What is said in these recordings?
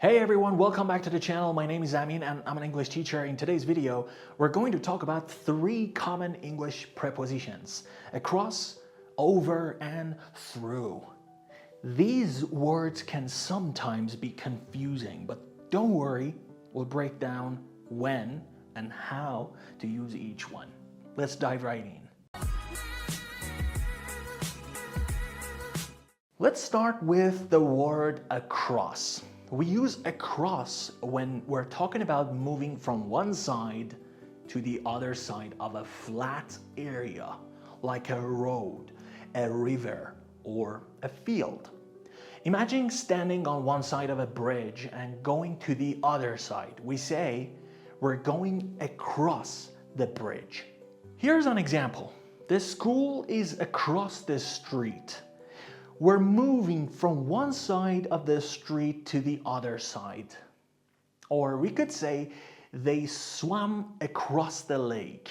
Hey everyone, welcome back to the channel. My name is Amin and I'm an English teacher. In today's video, we're going to talk about 3 common English prepositions: across, over, and through. These words can sometimes be confusing, but don't worry, we'll break down when and how to use each one. Let's dive right in. Let's start with the word across. We use across when we're talking about moving from one side to the other side of a flat area, like a road, a river, or a field. Imagine standing on one side of a bridge and going to the other side. We say we're going across the bridge. Here's an example. The school is across the street. We're moving from one side of the street to the other side. Or we could say they swam across the lake.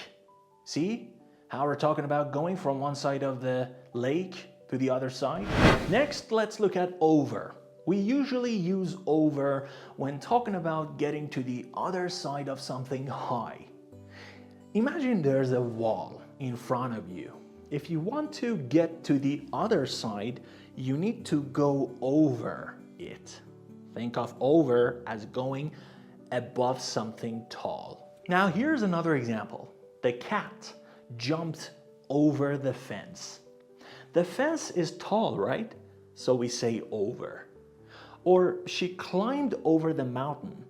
See how we're talking about going from one side of the lake to the other side? Next, let's look at over. We usually use over when talking about getting to the other side of something high. Imagine there's a wall in front of you. If you want to get to the other side, you need to go over it. Think of over as going above something tall. Now here's another example. The cat jumped over the fence. The fence is tall, right? So we say over. Or she climbed over the mountain.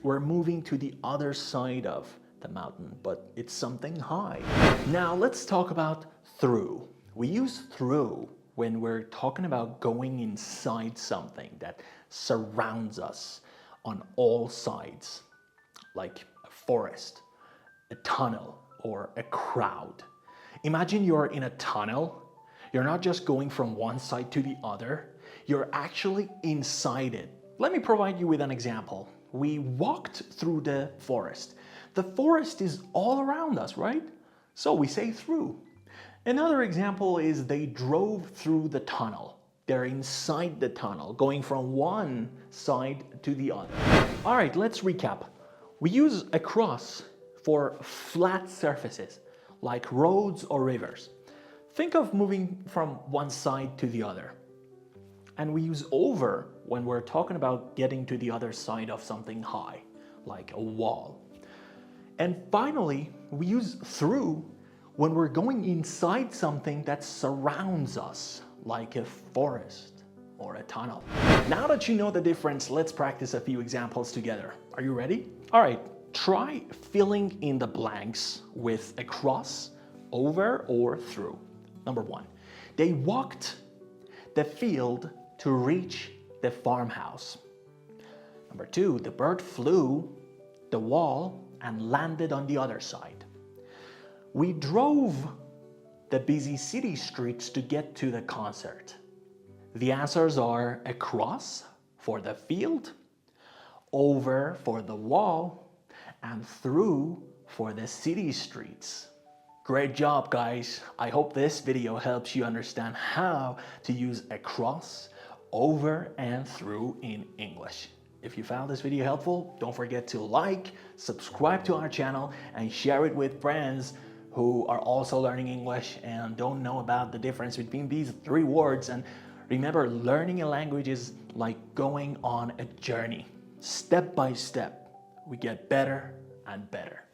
We're moving to the other side of the mountain, but it's something high. Now let's talk about through. We use through when we're talking about going inside something that surrounds us on all sides, like a forest, a tunnel, or a crowd. Imagine you're in a tunnel. You're not just going from one side to the other, you're actually inside it. Let me provide you with an example. We walked through the forest. The forest is all around us, right? So we say through. Another example is they drove through the tunnel. They're inside the tunnel, going from one side to the other. All right, let's recap. We use across for flat surfaces, like roads or rivers. Think of moving from one side to the other. And we use over when we're talking about getting to the other side of something high, like a wall. And finally, we use through when we're going inside something that surrounds us, like a forest or a tunnel. Now that you know the difference, let's practice a few examples together. Are you ready? All right, try filling in the blanks with across, over, or through. Number 1, they walked the field to reach the farmhouse. Number 2, the bird flew the wall and landed on the other side. We drove the busy city streets to get to the concert. The answers are across for the field, over for the wall, and through for the city streets. Great job, guys. I hope this video helps you understand how to use across, over, and through in English. If you found this video helpful, don't forget to like, subscribe to our channel, and share it with friends who are also learning English and don't know about the difference between these 3 words. And remember, learning a language is like going on a journey. Step by step, we get better and better.